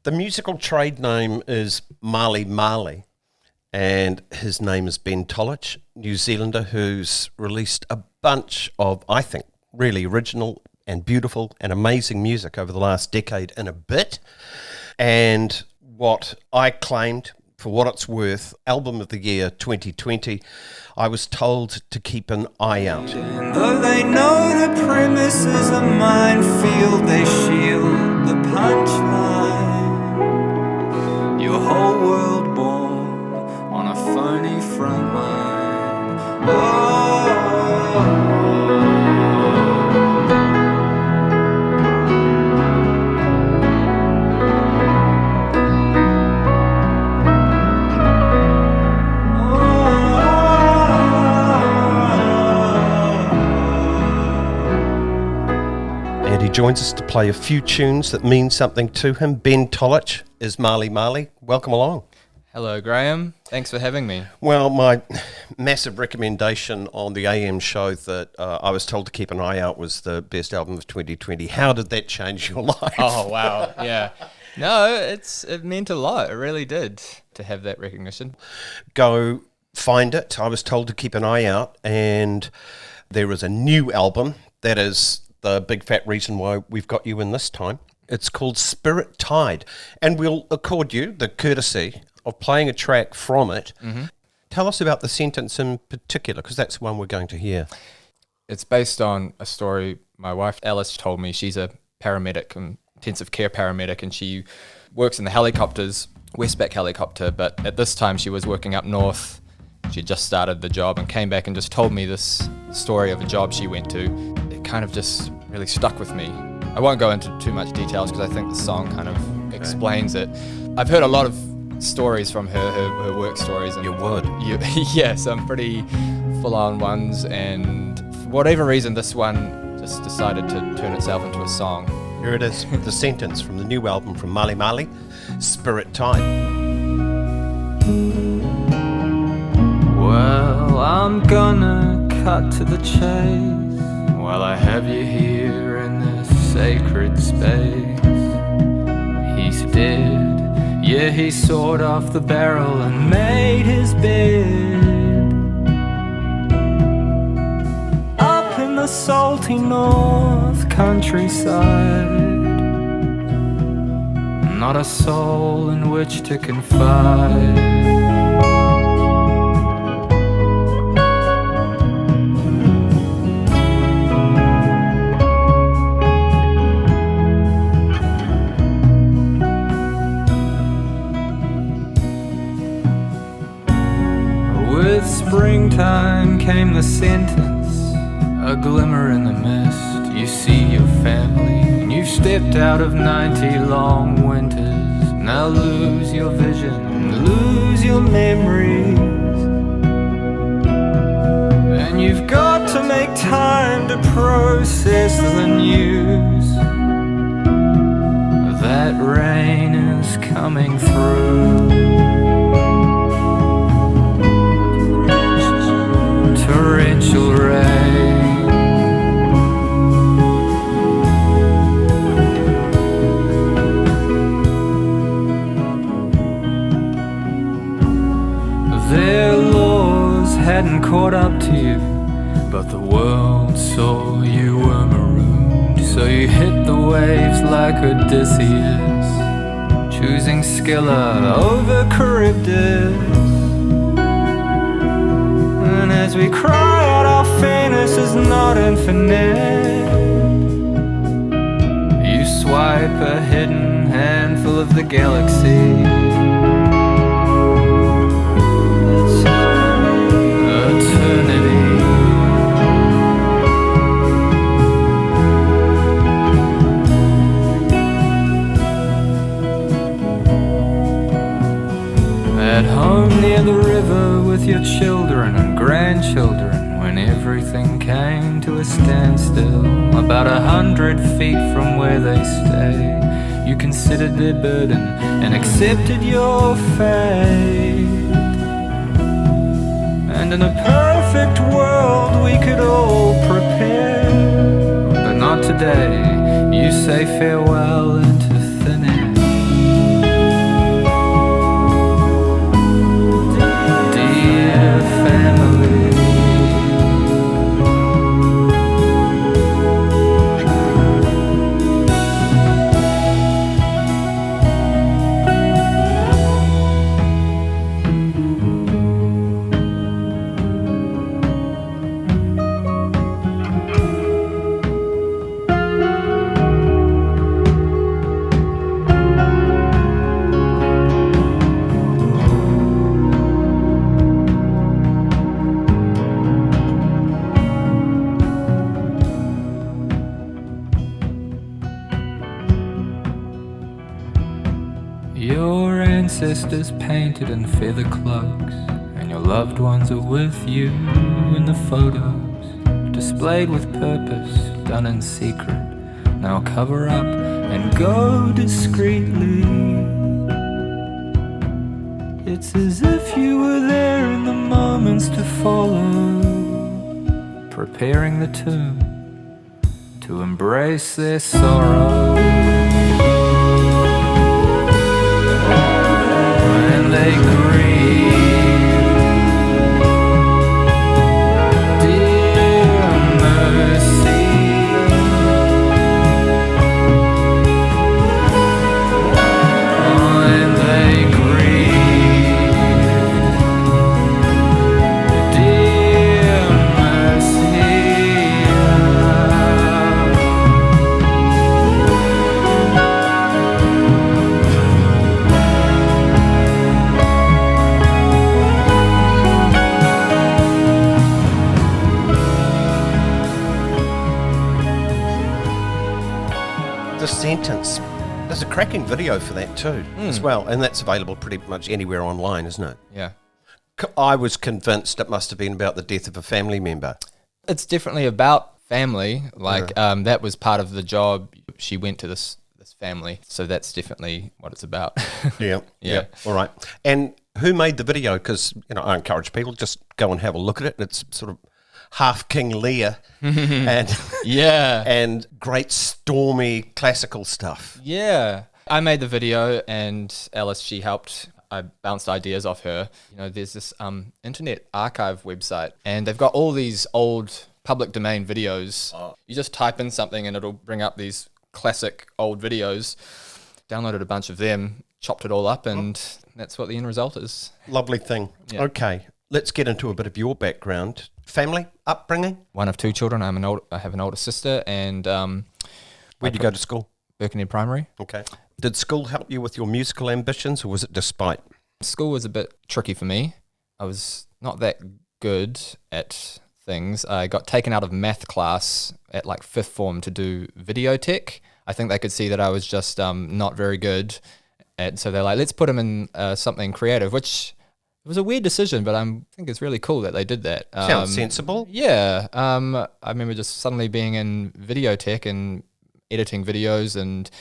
The musical trade name is Marley Marley, and his name is Ben Tolich, New Zealander, who's released a bunch of, I think, really original and beautiful and amazing music over the last decade and a bit. And what I claimed, for what it's worth, Album of the Year 2020, I was told to keep an eye out. And though they know the premise is a minefield, they shield the punchline. Your whole world born on a phony front line. And he joins us to play a few tunes that mean something to him. Ben Tolich is Marley Marley. Welcome along. Hello, Graeme. Thanks for having me. Well, my massive recommendation on the AM show that I was told to keep an eye out was the best album of 2020. How did that change your life? Oh, wow. Yeah. No, it meant a lot. It really did to have that recognition. Go find it. I was told to keep an eye out, and there is a new album. That is the big fat reason why we've got you in this time. It's called Spirit Tide, and we'll accord you the courtesy of playing a track from it. Mm-hmm. Tell us about the sentence in particular, because that's the one we're going to hear. It's based on a story my wife Alice told me. She's a paramedic, intensive care paramedic, and she works in the helicopters, Westpac helicopter, but at this time she was working up north. She had just started the job and came back and just told me this story of a job she went to. It kind of just really stuck with me. I won't go into too much details because I think the song kind of explains it. I've heard a lot of stories from her work stories. And you would? Yeah, some pretty full-on ones, and for whatever reason this one just decided to turn itself into a song. Here it is, the sentence from the new album from Marley Marley, Spirit Tide. Well, I'm gonna cut to the chase while I have you here in this sacred space. He's dead. Yeah, he sawed off the barrel and made his bed. Up in the salty north countryside, not a soul in which to confide. Springtime came the sentence, a glimmer in the mist. You see your family, and you've stepped out of 90 long winters. Now lose your vision, lose your memories, and you've got to make time to process the news. That rain is coming through. Torrential rain. Their laws hadn't caught up to you, but the world saw you were marooned. So you hit the waves like Odysseus, choosing Scylla over Charybdis. And as we cry out, our fairness is not infinite. You swipe a hidden handful of the galaxy. Eternity. At home near the river with your children and grandchildren, when everything came to a standstill, about 100 feet from where they stay, you considered their burden and accepted your fate. And in a perfect world we could all prepare, but not today. You say farewell into thin air. Your ancestors painted in feather cloaks, and your loved ones are with you in the photos, displayed with purpose, done in secret. Now cover up and go discreetly. It's as if you were there in the moments to follow, preparing the tomb to embrace their sorrow. And they grieve, dear mercy. And they grieve, dear mercy. The sentence. There's a cracking video for that too, as well, and that's available pretty much anywhere online, isn't it? Yeah. I was convinced it must have been about the death of a family member. It's definitely about family. Like, that was part of the job. She went to this family, so that's definitely what it's about. Yeah. Yeah. All right. And who made the video? Because, I encourage people, just go and have a look at it. It's sort of half King Lear and Yeah. and great stormy classical stuff. Yeah. I made the video and Alice, she helped. I bounced ideas off her. There's this internet archive website and they've got all these old public domain videos. You just type in something and it'll bring up these classic old videos. Downloaded a bunch of them, chopped it all up, and that's what the end result is. Lovely thing. Yeah. Okay, let's get into a bit of your background. Family, upbringing? One of two children. I have an older sister, and Where'd you go to school? Birkenhead Primary. Okay. Did school help you with your musical ambitions, or was it despite? School was a bit tricky for me. I was not that good at things. I got taken out of math class at like fifth form to do video tech. I think they could see that I was just not very good. And so they're like, let's put him in something creative, which it was a weird decision, but I think it's really cool that they did that. Sounds sensible. Yeah. I remember just suddenly being in video tech and editing videos and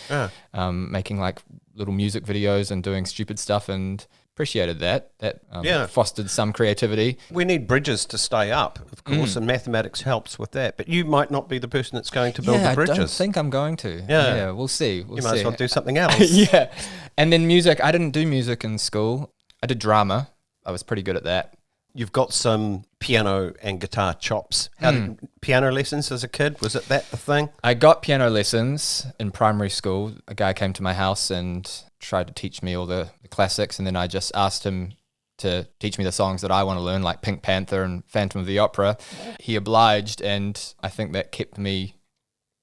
making like little music videos and doing stupid stuff, and appreciated that. That fostered some creativity. We need bridges to stay up, of course, and mathematics helps with that. But you might not be the person that's going to build the bridges. I don't think I'm going to. Yeah. We'll see. You might as well do something else. Yeah. And then music. I didn't do music in school. I did drama. I was pretty good at that. You've got some piano and guitar chops. How did piano lessons as a kid? Was it that the thing? I got piano lessons in primary school. A guy came to my house and tried to teach me all the classics, and then I just asked him to teach me the songs that I want to learn, like Pink Panther and Phantom of the Opera. He obliged, and I think that kept me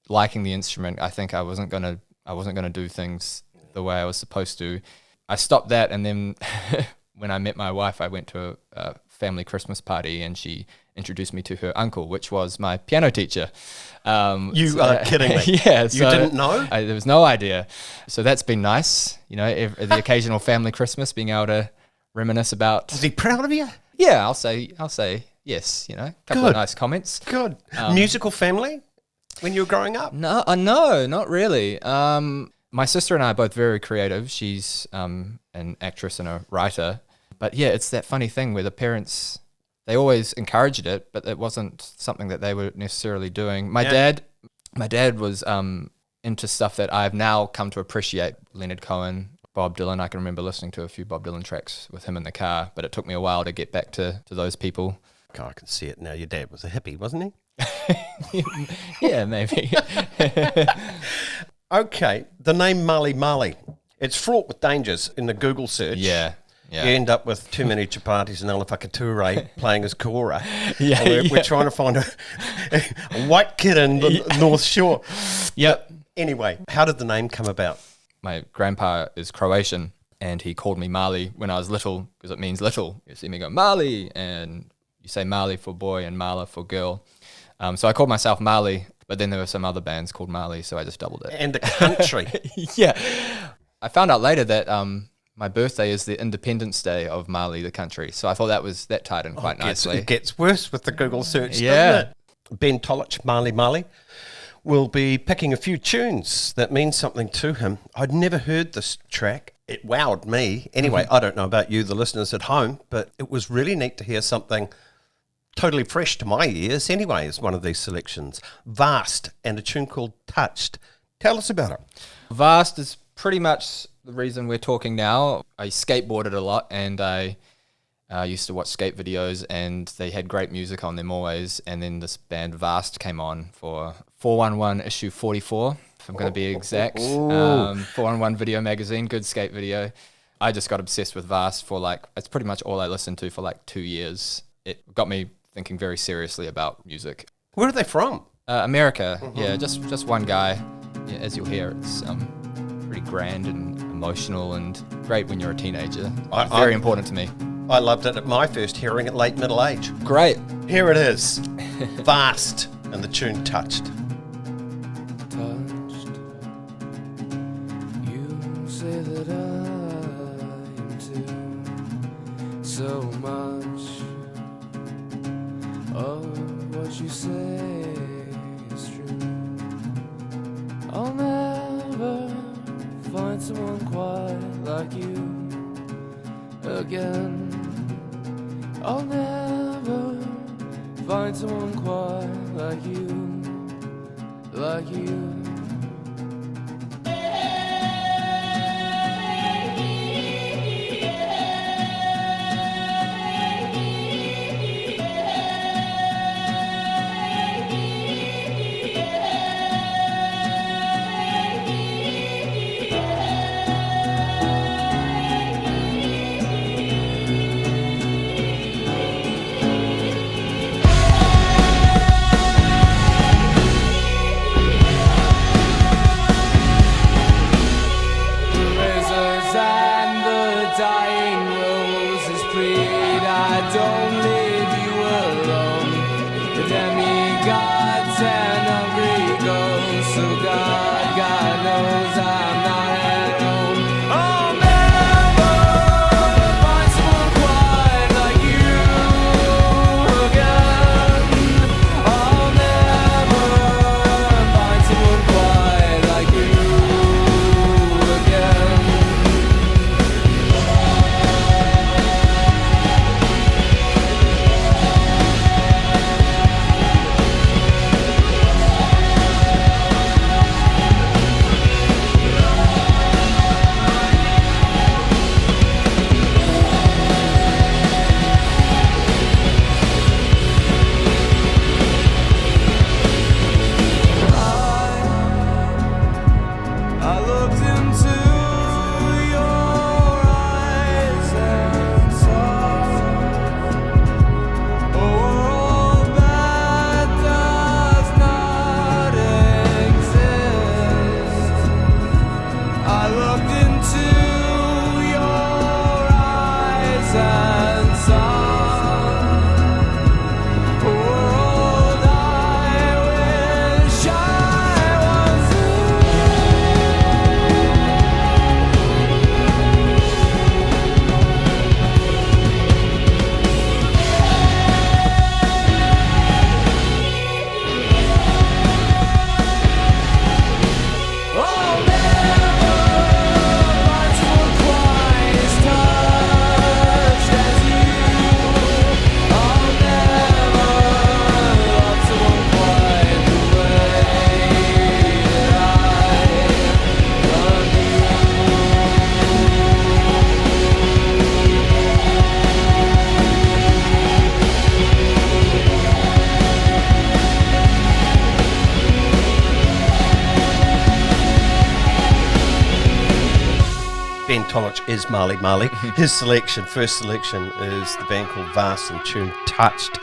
liking the instrument. I think I wasn't gonna do things the way I was supposed to. I stopped that, and then when I met my wife, I went to a family Christmas party, and she introduced me to her uncle, which was my piano teacher. You are kidding me. Yeah. You didn't know? There was no idea. So that's been nice, the occasional family Christmas, being able to reminisce about. Was he proud of you? Yeah, I'll say yes, a couple of nice comments. Good. Musical family when you were growing up? No, not really. My sister and I are both very creative. She's an actress and a writer. But yeah, it's that funny thing where the parents, they always encouraged it, but it wasn't something that they were necessarily doing. My dad was into stuff that I've now come to appreciate. Leonard Cohen, Bob Dylan. I can remember listening to a few Bob Dylan tracks with him in the car, but it took me a while to get back to those people. God, I can see it now. Your dad was a hippie, wasn't he? Yeah, maybe. Okay, the name Mali Mali. It's fraught with dangers in the Google search. Yeah. You end up with too many chapatis and Alafakature playing as Kora. Yeah, We're trying to find a white kid in the North Shore. Yep. Anyway, how did the name come about? My grandpa is Croatian, and he called me Mali when I was little, because it means little. You see me go, Mali, and you say Mali for boy and Mala for girl. So I called myself Mali, but then there were some other bands called Mali, so I just doubled it. And the country. Yeah. I found out later that my birthday is the Independence Day of Mali, the country. So I thought that tied in quite nicely. It gets worse with the Google search, Yeah. doesn't it? Ben Tolich, Mali Mali, will be picking a few tunes that mean something to him. I'd never heard this track. It wowed me. Anyway, I don't know about you, the listeners at home, but it was really neat to hear something totally fresh to my ears anyway as one of these selections. Vast and a tune called Touched. Tell us about it. Vast is pretty much the reason we're talking now. I skateboarded a lot, and I used to watch skate videos, and they had great music on them always. And then this band Vast came on for 411 issue 44, if I'm going to be exact. 411 video magazine, good skate video. I just got obsessed with Vast for it's pretty much all I listened to for 2 years. It got me thinking very seriously about music. Where are they from? America, yeah, just one guy. Yeah, as you'll hear, it's pretty grand and emotional and great when you're a teenager. Very important to me. I loved it at my first hearing at late middle age. Great. Here it is. Vast and the tune Touched. Touched. You say that I'm too. So much of what you say is true. I'll never find someone quite like you again. I'll never find someone quite like you, like you. Tolich is Mali Mali. His selection, first selection, is the band called Vast and tune Touched.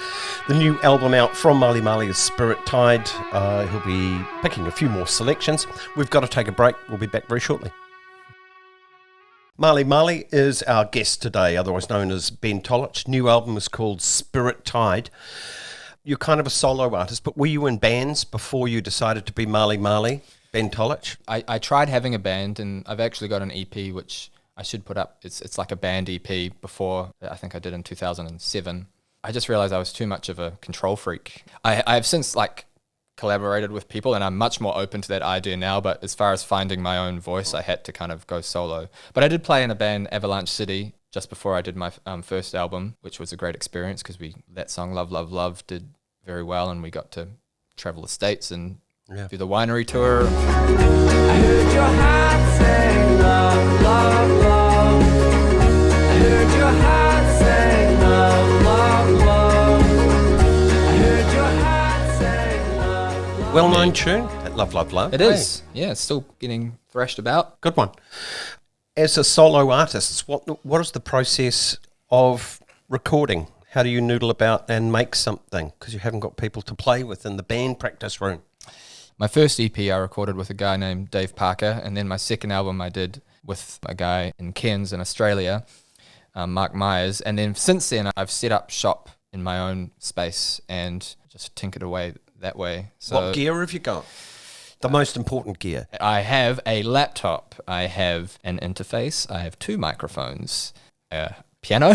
The new album out from Mali Mali is Spirit Tide. He'll be picking a few more selections. We've got to take a break. We'll be back very shortly. Mali Mali is our guest today, otherwise known as Ben Tolich. New album is called Spirit Tide. You're kind of a solo artist, but were you in bands before you decided to be Mali Mali? Ben Tolich. I tried having a band, and I've actually got an EP which I should put up. It's like a band EP before, I think I did in 2007. I just realized I was too much of a control freak. I have since like collaborated with people, and I'm much more open to that idea now, but as far as finding my own voice, I had to kind of go solo. But I did play in a band, Avalanche City, just before I did my first album, which was a great experience because that song Love, Love, Love did very well, and we got to travel the States and do the winery tour. I heard your heart say love, love, love. I heard your heart say love, love, love. I heard your heart say love, love. Well-known tune, that Love, Love, Love. It is. Yeah, it's still getting thrashed about. Good one. As a solo artist, what is the process of recording? How do you noodle about and make something? Because you haven't got people to play with in the band practice room. My first EP I recorded with a guy named Dave Parker, and then my second album I did with a guy in Cairns in Australia, Mark Myers. And then since then I've set up shop in my own space and just tinkered away that way. So What gear have you got? The most important gear. I have a laptop, I have an interface, I have 2 microphones, a piano.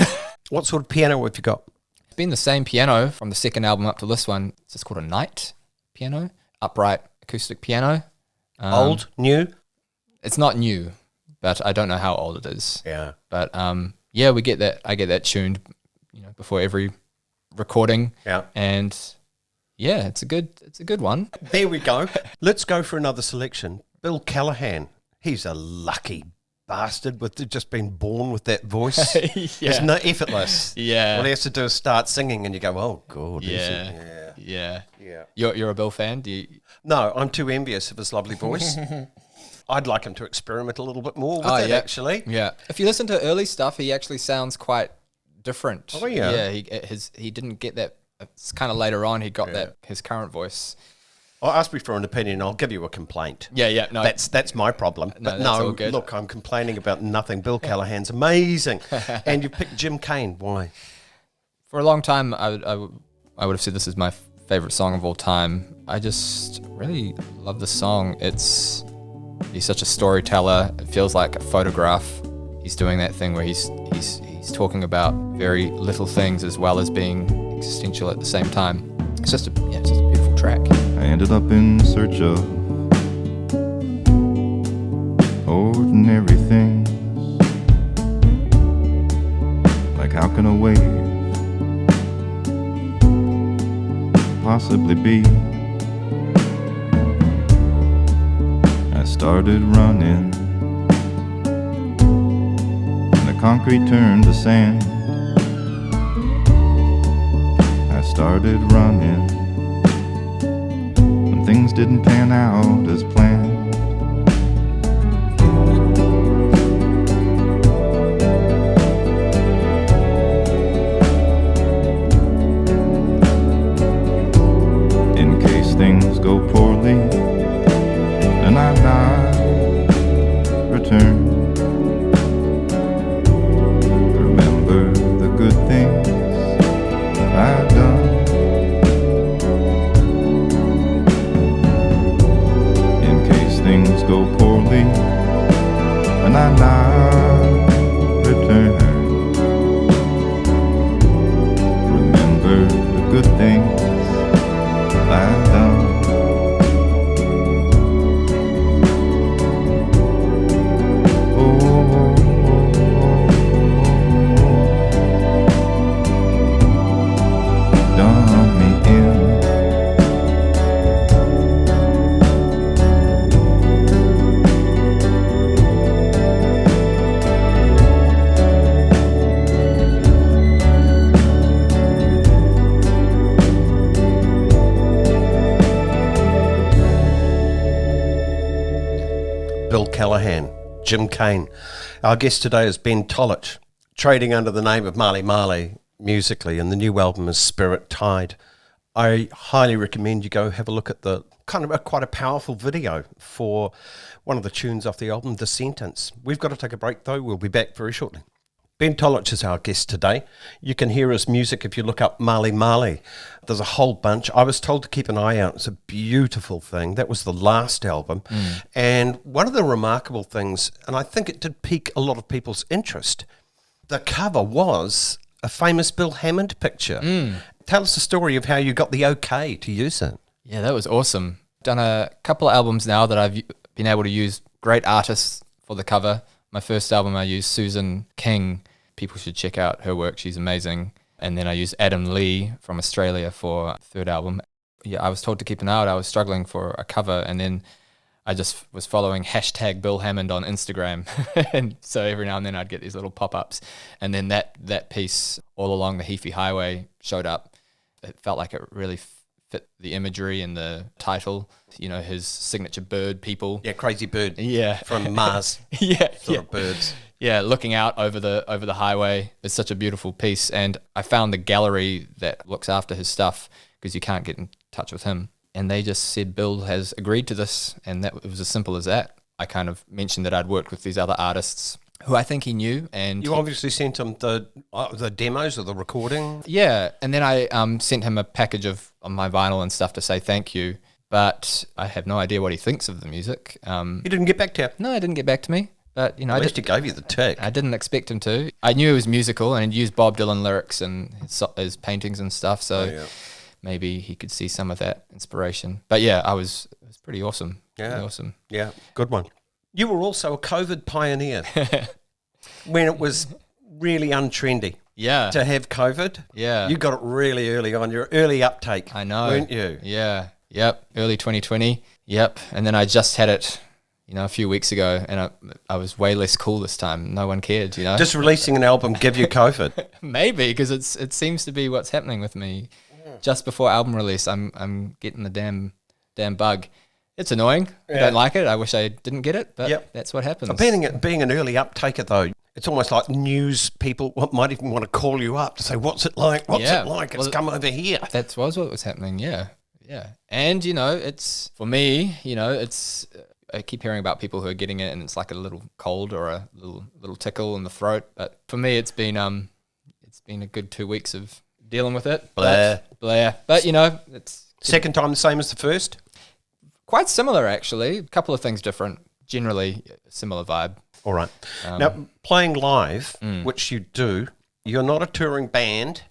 What sort of piano have you got? It's been the same piano from the second album up to this one. It's just called a Knight piano, upright acoustic piano. Old, new? It's not new, but I don't know how old it is. Yeah. But yeah, we get that. I get that tuned, before every recording. Yeah. And yeah, it's a good one. There we go. Let's go for another selection. Bill Callahan. He's a lucky bastard with just being born with that voice. Yeah. It's no effortless. Yeah. All he has to do is start singing and you go, oh, God. Yeah. Yeah. You're a Bill fan? Do you? No, I'm too envious of his lovely voice. I'd like him to experiment a little bit more with it, yeah. actually. Yeah. If you listen to early stuff, he actually sounds quite different. Oh, yeah. Yeah, he didn't get that. It's kind of later on he got that, his current voice. Well, ask me for an opinion, I'll give you a complaint. Yeah, no. That's my problem. No, But that's all good. Look, I'm complaining about nothing. Bill Callahan's amazing. And you picked Jim Cain. Why? For a long time, I would have said this is my favorite song of all time. I just really love the song. He's such a storyteller. It feels like a photograph. He's doing that thing where he's talking about very little things as well as being existential at the same time. It's just a beautiful track. I ended up in search of ordinary things, like how can a wave possibly be? I started running, and the concrete turned to sand. I started running, and things didn't pan out as planned. In case things go poorly and I'm not returned, remember the good things I've done. In case things go poorly and I'm not returned, remember the good things I've done. Done me in. Bill Callahan, Jim Cain. Our guest today is Ben Tolich, trading under the name of Marley Marley musically, and the new album is Spirit Tide. I highly recommend you go have a look at the quite a powerful video for one of the tunes off the album, The Sentence. We've got to take a break though. We'll be back very shortly. Ben Tolich is our guest today. You can hear his music if you look up Mali Mali. There's a whole bunch. I was told to keep an eye out. It's a beautiful thing. That was the last album. And one of the remarkable things, and I think it did pique a lot of people's interest, the cover was a famous Bill Hammond picture. Tell us the story of how you got the okay to use it. Yeah, that was awesome. Done a couple of albums now that I've been able to use great artists for the cover. My first album, I used Susan King. People should check out her work. She's amazing. And then I used Adam Lee from Australia for third album. Yeah, I was told to keep an eye out. I was struggling for a cover, and then I just was following hashtag Bill Hammond on Instagram. And so every now and then I'd get these little pop-ups. And then that piece, All Along the Heaphy Highway, showed up. It felt like it really fit the imagery and the title. You know, his signature bird, people. Yeah, crazy bird. Yeah. From Mars. Yeah. Sort of birds. Yeah, looking out over the highway is such a beautiful piece. And I found the gallery that looks after his stuff, because you can't get in touch with him. And they just said, Bill has agreed to this. And that it was as simple as that. I kind of mentioned that I'd worked with these other artists who I think he knew. And You obviously sent him the demos or the recording. yeah, and then I sent him a package of my vinyl and stuff to say thank you. But I have no idea what he thinks of the music. He didn't get back to you. No, he didn't get back to me. But, you know, At least he gave you the tick. I didn't expect him to. I knew it was musical, and he'd used Bob Dylan lyrics and his paintings and stuff, so maybe he could see some of that inspiration. But yeah, it was pretty awesome. Yeah. Pretty awesome. Yeah, good one. You were also a COVID pioneer when it was really untrendy Yeah. to have COVID. Yeah. You got it really early on. Your early uptake. I know. Weren't you? Yeah. Yep. Early 2020. Yep. And then I just had it, you know, a few weeks ago, and I was way less cool this time. No one cared, you know. Just releasing an album give you COVID. Maybe, because it seems to be what's happening with me. Just before album release, I'm getting the damn bug. It's annoying. I don't like it. I wish I didn't get it, but that's what happens. Being an early uptaker, though, it's almost like news people might even want to call you up to say, what's it like? What's it like? It's come over here. That was what was happening, yeah. And, you know, it's, for me, you know, it's, I keep hearing about people who are getting it and it's like a little cold or a little tickle in the throat. But for me, it's been a good 2 weeks of dealing with it. Blair. But, you know, it's... Second time the same as the first? Quite similar, actually. A couple of things different. Generally, similar vibe. All right. Now, playing live, which you do, you're not a touring band,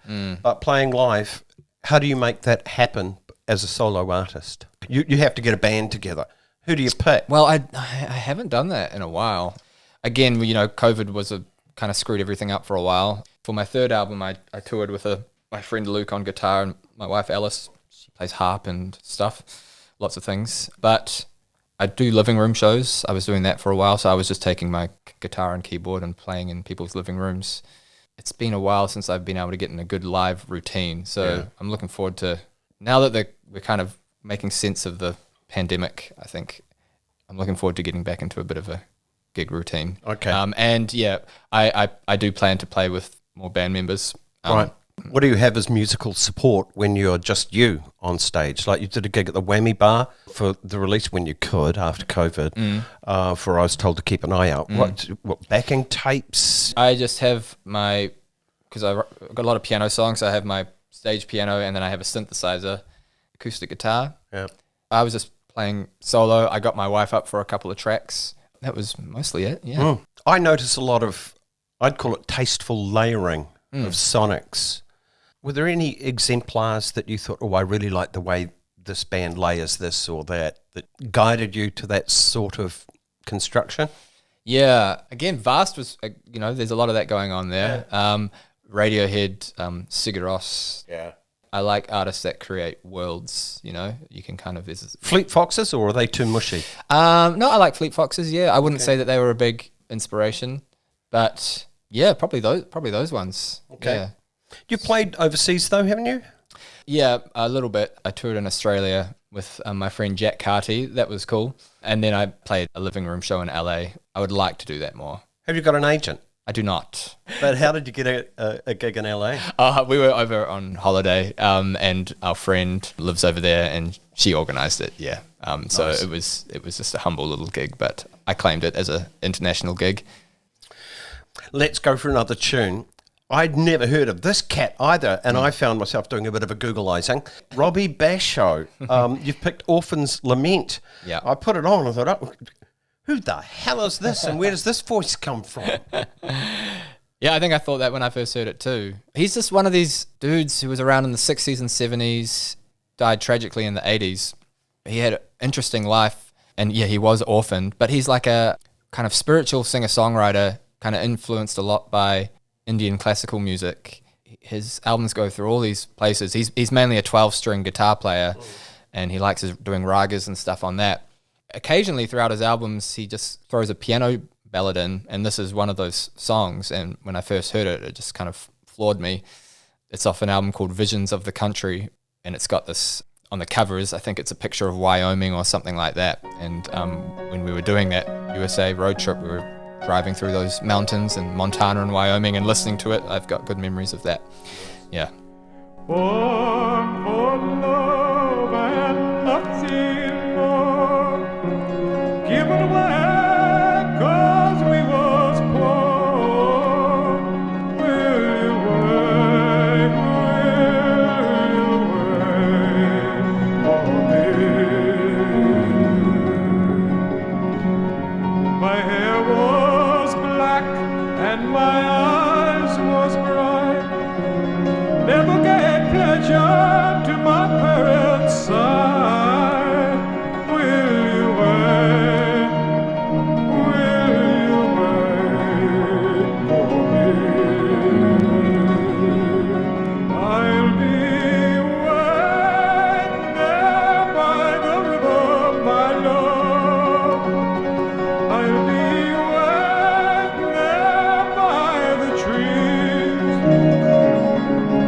but playing live, how do you make that happen as a solo artist? You have to get a band together. Who do you pick? Well, I haven't done that in a while. Again, you know, COVID kind of screwed everything up for a while. For my third album, I toured with my friend Luke on guitar and my wife Alice. She plays harp and stuff. Lots of things, but I do living room shows. I was doing that for a while, so I was just taking my guitar and keyboard and playing in people's living rooms. It's been a while since I've been able to get in a good live routine, so I'm looking forward to, now that we're kind of making sense of the pandemic, I think I'm looking forward to getting back into a bit of a gig routine. Okay. And yeah, I do plan to play with more band members. Right. What do you have as musical support when you're just you on stage? Like you did a gig at the Whammy Bar for the release when you could after COVID. For I was told to keep an eye out. What backing tapes? I just have because I've got a lot of piano songs. I have my stage piano, and then I have a synthesizer, acoustic guitar. Yeah. I was just playing solo. I got my wife up for a couple of tracks. That was mostly it. Yeah. I notice a lot of, I'd call it tasteful layering of sonics. Were there any exemplars that you thought, oh, I really like the way this band layers this or that guided you to that sort of construction? Yeah. Again, Vast was, you know, there's a lot of that going on there. Radiohead, Sigur Rós. Yeah. I like artists that create worlds, you know. You can kind of... Fleet Foxes, or are they too mushy? No, I like Fleet Foxes, yeah. I wouldn't say that they were a big inspiration, but yeah, probably those ones. Okay. Yeah. You played overseas though, haven't you? Yeah, a little bit. I toured in Australia with my friend Jack Carty. That was cool. And then I played a living room show in LA. I would like to do that more. Have you got an agent? I do not. But how did you get a gig in LA? We were over on holiday, and our friend lives over there, and she organised it. Yeah. So nice. It was just a humble little gig, but I claimed it as an international gig. let's go for another tune. I'd never heard of this cat either, and I found myself doing a bit of a Googleizing. Robbie Basho, you've picked Orphan's Lament. Yeah. I put it on and thought, oh, who the hell is this, and where does this voice come from? Yeah, I think I thought that when I first heard it too. He's just one of these dudes who was around in the 60s and 70s, died tragically in the 80s. He had an interesting life, and yeah, he was orphaned, but he's like a kind of spiritual singer-songwriter, kind of influenced a lot by Indian classical music. His albums go through all these places. He's mainly a 12-string guitar player, and he likes doing ragas and stuff on that. Occasionally throughout his albums, he just throws a piano ballad in, and this is one of those songs. And when I first heard it, it just kind of floored me. It's off an album called Visions of the Country, and it's got this, on the covers, I think it's a picture of Wyoming or something like that. And when we were doing that USA road trip, we were driving through those mountains in Montana and Wyoming and listening to it. I've got good memories of that. Yeah. Born for love and nothing more, given away 'cause we was poor. Will you wait for me? My hair was black and my eyes was bright. Never gave pleasure to my parents' side. Will you wait? Will you wait for me? I'll be waiting there by the river, my love. I'll be waiting there by the trees.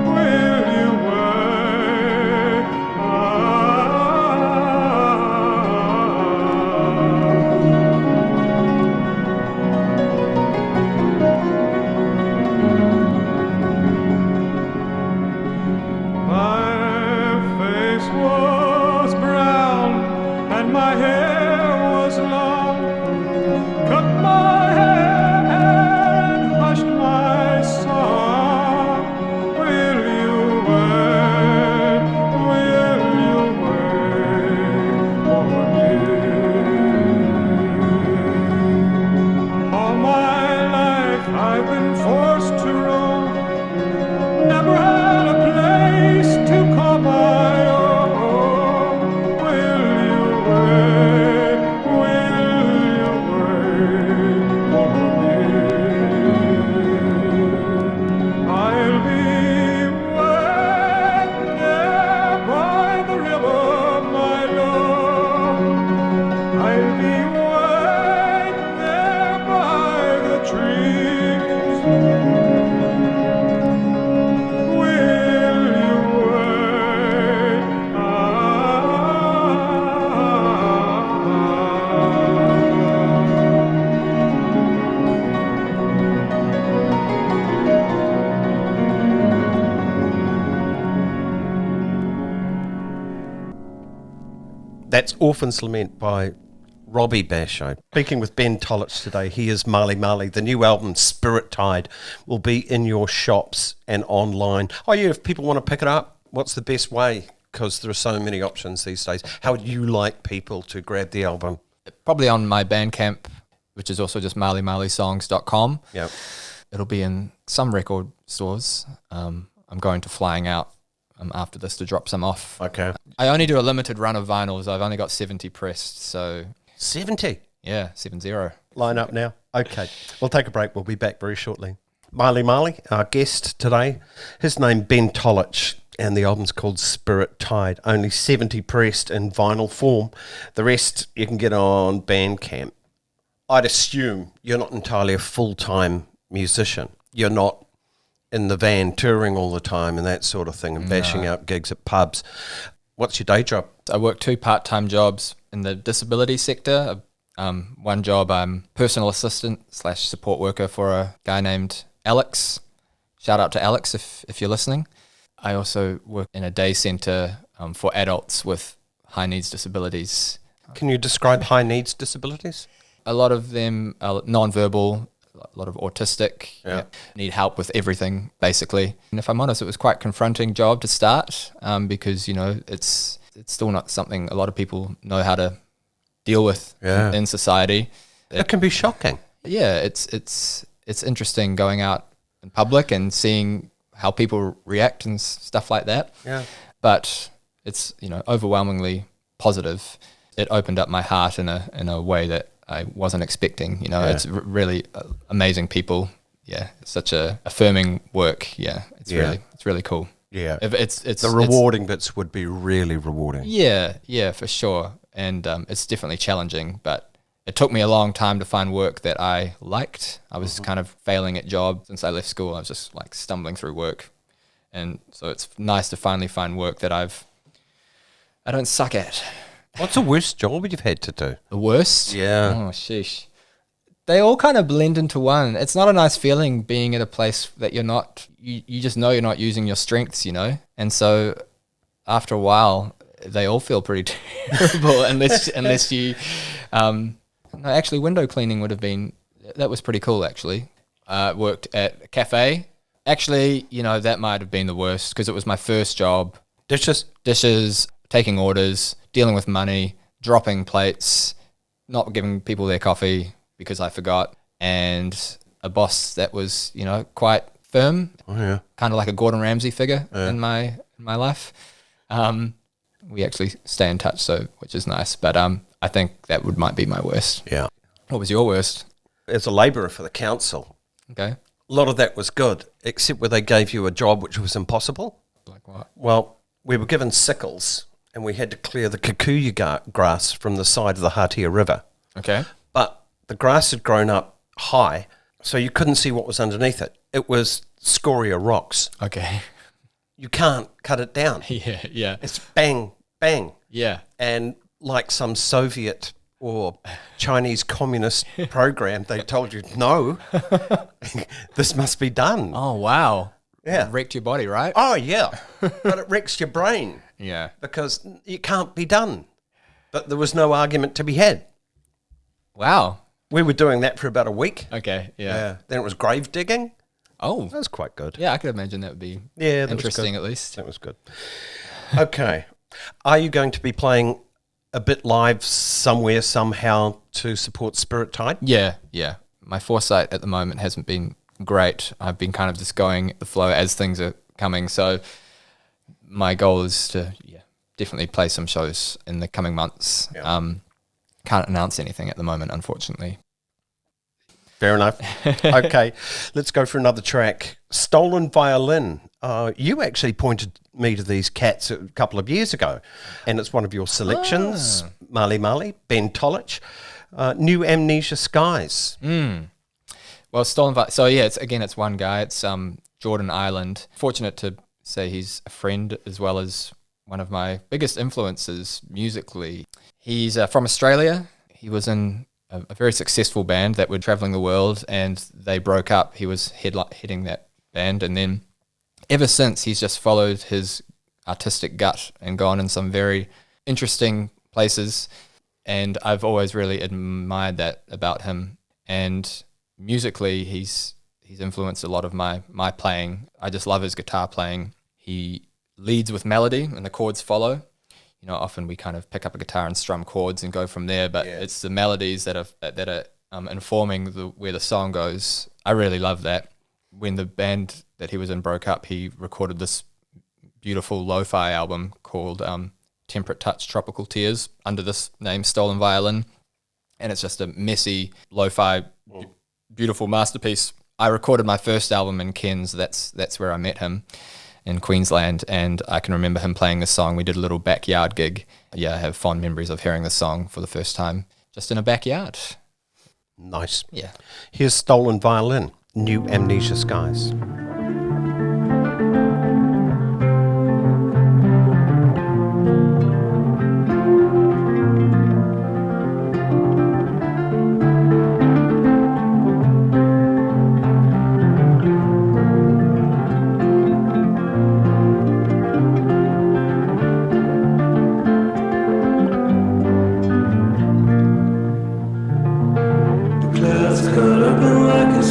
Will you wait? My face was brown and my hair was long. Cut my hair and hushed my song. Will you wait? Will you wait for me? All my life I've been forced to roam. Never had a place to call my own. Will you wait? Will you wait for me? I'll be waiting there by the river, my love. I'll be waiting there by the trees. Will you wait? That's Orphan's Lament by Robbie Basho. Speaking with Ben Tollett today, he is Mali Mali. The new album, Spirit Tide, will be in your shops and online. Oh yeah, if people want to pick it up, what's the best way? Because there are so many options these days. How would you like people to grab the album? Probably on my Bandcamp, which is also just malimalisongs.com. Yeah. It'll be in some record stores. I'm going to Flying Out after this to drop some off. Okay. I only do a limited run of vinyls. I've only got 70 pressed, so 70. yeah, 70. Line up now. Okay. We'll take a break. We'll be back very shortly. Mali Mali, our guest today, his name Ben Tollett, and the album's called Spirit Tide. Only 70 pressed in vinyl form. The rest you can get on Bandcamp. I'd assume you're not entirely a full-time musician. You're not in the van touring all the time and that sort of thing and bashing out gigs at pubs. What's your day job? I work 2 part-time jobs in the disability sector. One job, I'm personal assistant / support worker for a guy named Alex. Shout out to Alex if you're listening. I also work in a day centre for adults with high needs disabilities. Can you describe high needs disabilities? A lot of them are non-verbal, a lot of autistic, Yeah. need help with everything, basically. And if I'm honest, it was quite a confronting job to start because, it's still not something a lot of people know how to deal with in society. It can be shocking. Yeah, it's interesting going out in public and seeing how people react and stuff like that. Yeah. But it's overwhelmingly positive. It opened up my heart in a way that I wasn't expecting. It's really amazing people. Yeah, it's such a affirming work. Yeah, it's really cool. Yeah. It's The rewarding bits would be really rewarding. Yeah, for sure. And it's definitely challenging, but it took me a long time to find work that I liked. I was kind of failing at jobs since I left school. I was just like stumbling through work. And so it's nice to finally find work that I don't suck at. What's the worst job you've had to do? The worst? Yeah. Oh, sheesh. They all kind of blend into one. It's not a nice feeling being at a place that you're not, you just know you're not using your strengths, And so after a while, they all feel pretty terrible unless you, no, actually window cleaning that was pretty cool actually. Worked at a cafe. Actually, that might have been the worst because it was my first job. Dishes, taking orders, dealing with money, dropping plates, not giving people their coffee because I forgot, and a boss that was, quite firm. Oh, yeah. Kind of like a Gordon Ramsay figure in my life. We actually stay in touch, which is nice. But I think that might be my worst. Yeah. What was your worst? As a labourer for the council, Okay. a lot of that was good, except where they gave you a job which was impossible. Like what? Well, we were given sickles and we had to clear the kikuyu grass from the side of the Hatia River. Okay. But the grass had grown up high, so you couldn't see what was underneath it. It was scoria rocks. Okay. You can't cut it down. Yeah. It's bang, bang. Yeah. And like some Soviet or Chinese communist program, they told you, no, this must be done. Oh, wow. Yeah. It wrecked your body, right? Oh, yeah. But it wrecks your brain Yeah. because it can't be done. But there was no argument to be had. Wow. We were doing that for about a week. Okay. Yeah. Then it was grave digging. Oh. That was quite good. Yeah, I could imagine that would be Yeah, that was interesting good. at least. That was good. Okay. Are you going to be playing a bit live somewhere, somehow, to support Spirit Tide? Yeah. My foresight at the moment hasn't been great. I've been kind of just going with the flow as things are coming. So my goal is to definitely play some shows in the coming months. Yeah. Can't announce anything at the moment, unfortunately. Fair enough. Okay, let's go for another track. Stolen Violin. You actually pointed me to these cats a couple of years ago, and it's one of your selections. Mali, Ben Tolich, New Amnesia Skies. Well, Stolen Violin. So yeah, it's one guy. It's Jordan Ireland. Fortunate to say he's a friend as well as one of my biggest influences musically. He's from Australia. He was in a very successful band that were traveling the world, and they broke up. He was heading that band, and then ever since he's just followed his artistic gut and gone in some very interesting places. And I've always really admired that about him. And musically, he's influenced a lot of my playing. I just love his guitar playing. He leads with melody, and the chords follow. Often we kind of pick up a guitar and strum chords and go from there, but it's the melodies that are informing where the song goes. I really love that. When the band that he was in broke up, he recorded this beautiful lo-fi album called Temperate Touch, Tropical Tears under this name, Stolen Violin, and it's just a messy lo-fi, beautiful masterpiece. I recorded my first album in Cairns. That's where I met him, in Queensland, and I can remember him playing this song. We did a little backyard gig. Yeah, I have fond memories of hearing this song for the first time, just in a backyard. Nice. Yeah. Here's Stolen Violin, New Amnesia Skies. Clouds got open like a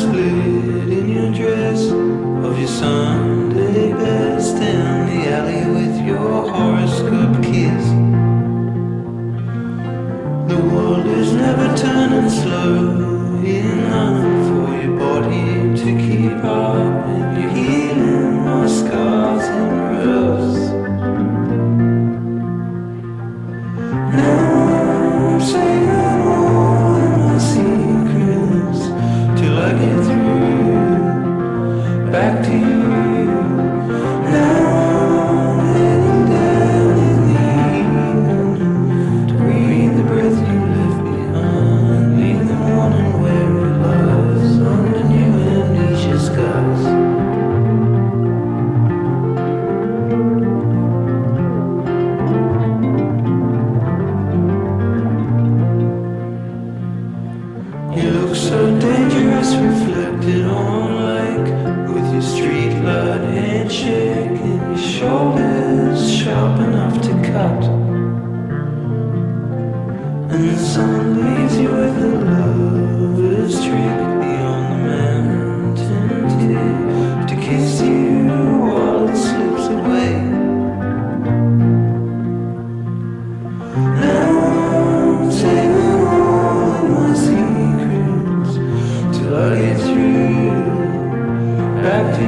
back to you.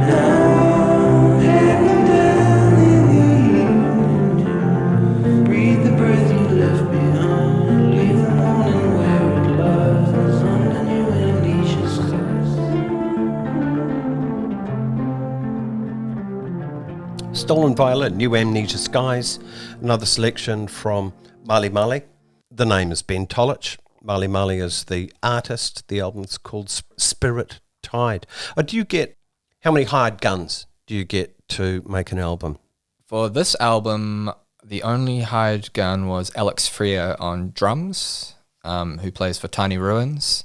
Now heading down in the evening to breathe the breath you left behind. Leave the morning where it lies under new amnesia skies. Stolen Violin, New Amnesia Skies, another selection from Mali Mali. The name is Ben Tolich. Mali Mali is the artist. The album's called Spirit Tide. Do you get, how many hired guns do you get to make an album? For this album, the only hired gun was Alex Freer on drums, who plays for Tiny Ruins.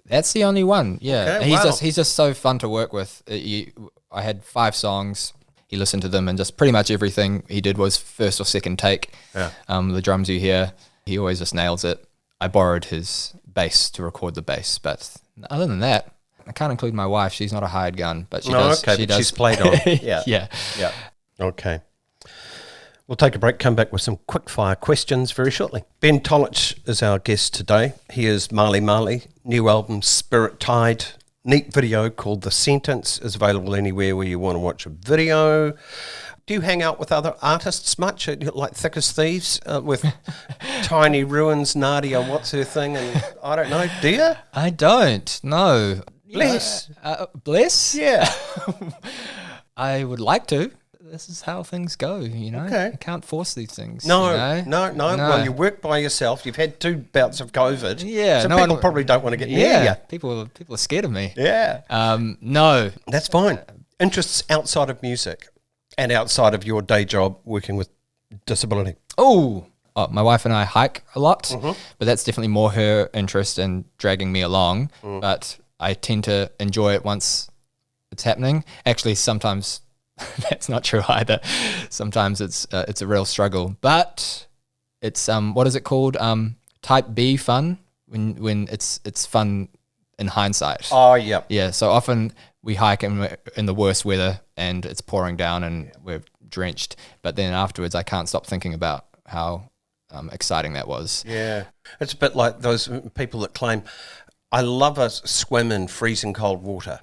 That's the only one, yeah. Okay, He's just so fun to work with. I had 5 songs. He listened to them, and just pretty much everything he did was first or second take. Yeah. The drums you hear, he always just nails it. I borrowed his bass to record the bass, but other than that, I can't include my wife. She's not a hired gun, but she does. Okay, she but does. she's played on. Yeah. Yeah. Okay. We'll take a break, come back with some quick fire questions very shortly. Ben Tolich is our guest today. He is Mali Mali. New album, Spirit Tide. Neat video called The Sentence is available anywhere where you want to watch a video. Do you hang out with other artists much, like Thick as Thieves, with Tiny Ruins, Nadia, what's her thing, and I don't know, do you? I don't, no. Bless. Bless? Yeah. I would like to. This is how things go, you know? Okay. You can't force these things. No, you know? no. Well, you work by yourself. You've had 2 bouts of COVID. Yeah. So no people one, probably don't want to get near yeah. you. People are scared of me. Yeah. No. That's fine. Interests outside of music and outside of your day job working with disability. Oh, my wife and I hike a lot, but that's definitely more her interest in dragging me along. But I tend to enjoy it once it's happening. Actually, sometimes that's not true either. Sometimes it's a real struggle. But it's what is it called? Type B fun when it's fun in hindsight. Oh, yeah. Yeah. So often we hike and we're in the worst weather and it's pouring down and we're drenched. But then afterwards, I can't stop thinking about how exciting that was. Yeah. It's a bit like those people that claim, I love a swim in freezing cold water.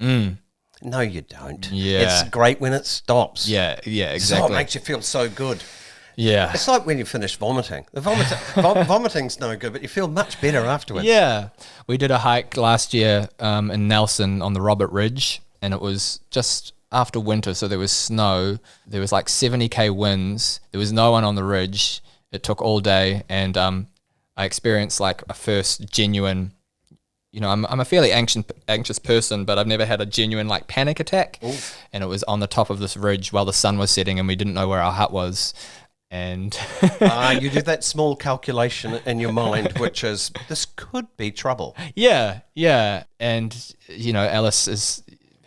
No, you don't. Yeah. It's great when it stops. Yeah, So exactly. it makes you feel so good. Yeah. It's like when you finish vomiting. The vomiting's no good, but you feel much better afterwards. Yeah. We did a hike last year in Nelson on the Robert Ridge, and it was just after winter, so there was snow. There was like 70k winds. There was no one on the ridge. It took all day, and I experienced like a first genuine, you know, I'm a fairly anxious person, but I've never had a genuine like panic attack. Ooh. And it was on the top of this ridge while the sun was setting, and we didn't know where our hut was. And you do that small calculation in your mind, which is, this could be trouble. Yeah. And, you know, Alice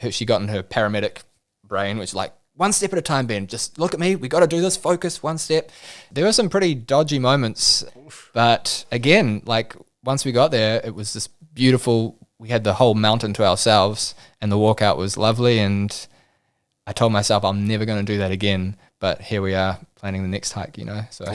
she got in her paramedic brain, which is like, one step at a time, Ben, just look at me. We got to do this, focus, one step. There were some pretty dodgy moments, but again, like once we got there, it was this beautiful, we had the whole mountain to ourselves and the walkout was lovely. And I told myself I'm never going to do that again. But here we are planning the next hike, you know. So,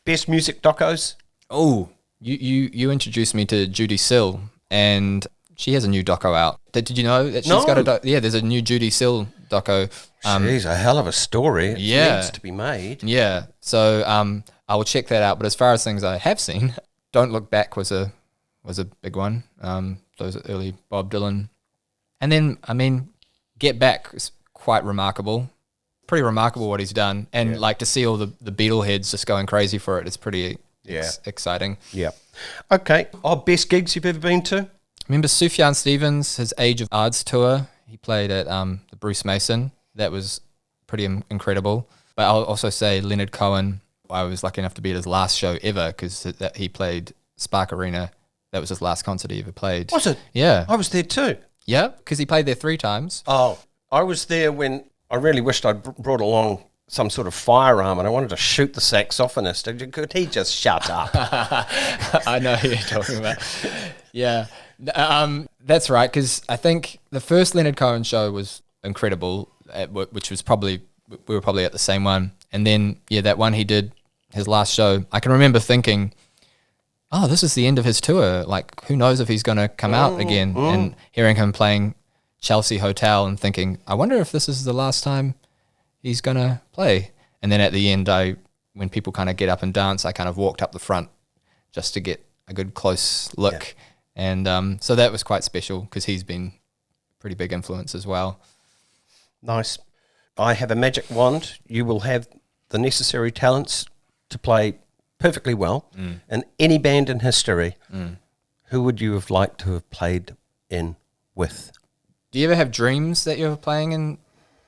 best music docos? Oh, you introduced me to Judy Sill, and she has a new doco out. Did you know that she's got a yeah? There's a new Judy Sill doco. Jeez, a hell of a story. It needs to be made. Yeah. So I will check that out. But as far as things I have seen, Don't Look Back was a big one. Those early Bob Dylan, and then I mean, Get Back is quite remarkable. Pretty remarkable what he's done, and like to see all the Beatle heads just going crazy for it. It's pretty exciting. Yeah. Okay. Best gigs you've ever been to? Remember Sufjan Stevens, his Age of Ards tour? He played at the Bruce Mason. That was pretty incredible. But I'll also say Leonard Cohen. I was lucky enough to be at his last show ever because he played Spark Arena. That was his last concert he ever played. Was it? Yeah. I was there too. Yeah, because he played there 3 times. Oh, I was there when I really wished I'd brought along some sort of firearm and I wanted to shoot the saxophonist. Could he just shut up? I know who you're talking about. Yeah. That's right, because I think the first Leonard Cohen show was incredible, which was we were probably at the same one. And then, that one he did, his last show, I can remember thinking, oh, this is the end of his tour. Like, who knows if he's going to come out again? And hearing him playing Chelsea Hotel and thinking, I wonder if this is the last time he's going to play. And then at the end, when people kind of get up and dance, I kind of walked up the front just to get a good close look. Yeah. And so that was quite special because he's been a pretty big influence as well. Nice. I have a magic wand. You will have the necessary talents to play perfectly well in any band in history. Who would you have liked to have played in with? Do you ever have dreams that you're playing in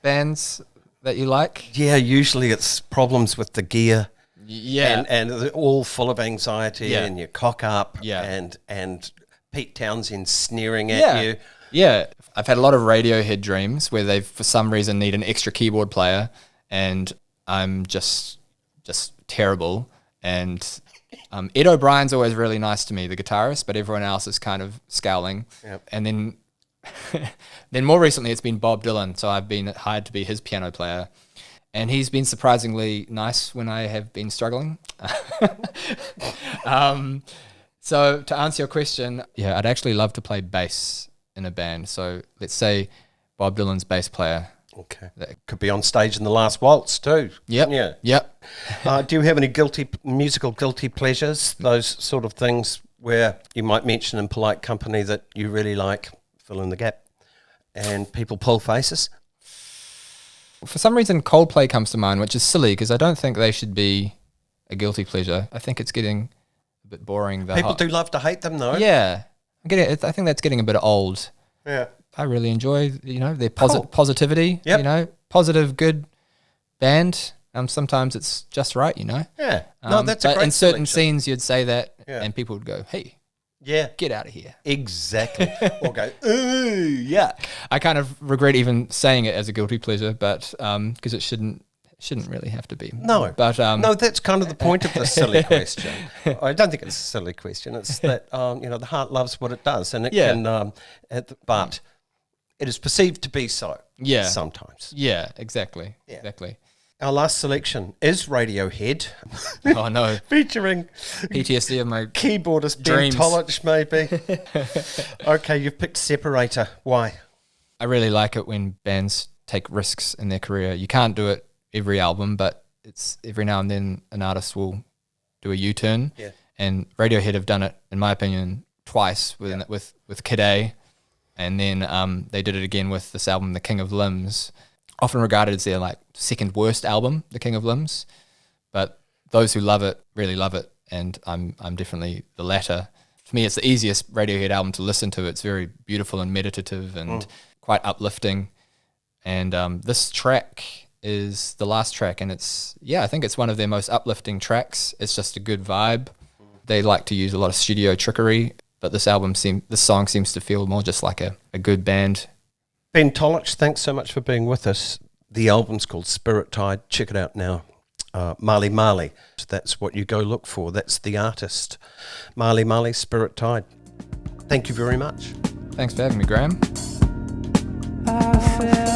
bands that you like? Yeah, usually it's problems with the gear. Yeah. And they're all full of anxiety and you cock up and Pete Townsend sneering at you. Yeah. I've had a lot of Radiohead dreams where they, for some reason, need an extra keyboard player and I'm just terrible. And Ed O'Brien's always really nice to me, the guitarist, but everyone else is kind of scowling. Yep. And then then more recently it's been Bob Dylan, so I've been hired to be his piano player. And he's been surprisingly nice when I have been struggling. So to answer your question, yeah, I'd actually love to play bass in a band. So let's say Bob Dylan's bass player. Okay. That could be on stage in The Last Waltz too. Yep. Yeah. Yep. Do you have any musical guilty pleasures? Those sort of things where you might mention in polite company that you really like, fill in the gap, and people pull faces? For some reason, Coldplay comes to mind, which is silly because I don't think they should be a guilty pleasure. I think it's getting a bit boring. People do love to hate them, though. Yeah. I think that's getting a bit old. Yeah. I really enjoy, their positivity, positive, good band. Sometimes it's just right, Yeah. No, that's a but great in certain selection. scenes, you'd say that and people would go, hey, get out of here. Exactly. Or go, ooh, yeah. I kind of regret even saying it as a guilty pleasure, but because it shouldn't really have to be. No. But no, that's kind of the point of the silly question. I don't think it's a silly question. It's that, the heart loves what it does. And it can, but it is perceived to be so sometimes. Yeah, exactly. Yeah. Exactly. Our last selection is Radiohead. Oh, no. Featuring PTSD of my keyboardist dreams. Ben Tolich, maybe. Okay, you've picked Separator. Why? I really like it when bands take risks in their career. You can't do it every album, but it's every now and then an artist will do a U-turn. Yeah. And Radiohead have done it, in my opinion, twice with Kid A. And then they did it again with this album, The King of Limbs, often regarded as their second worst album, The King of Limbs. But those who love it really love it, and I'm definitely the latter. For me, it's the easiest Radiohead album to listen to. It's very beautiful and meditative and quite uplifting. And this track is the last track, and I think it's one of their most uplifting tracks. It's just a good vibe. They like to use a lot of studio trickery, but this song seems to feel more just like a good band. Ben Tolich, thanks so much for being with us. The album's called Spirit Tide. Check it out now. Mali Mali. That's what you go look for. That's the artist. Mali Mali, Spirit Tide. Thank you very much. Thanks for having me, Graeme. I feel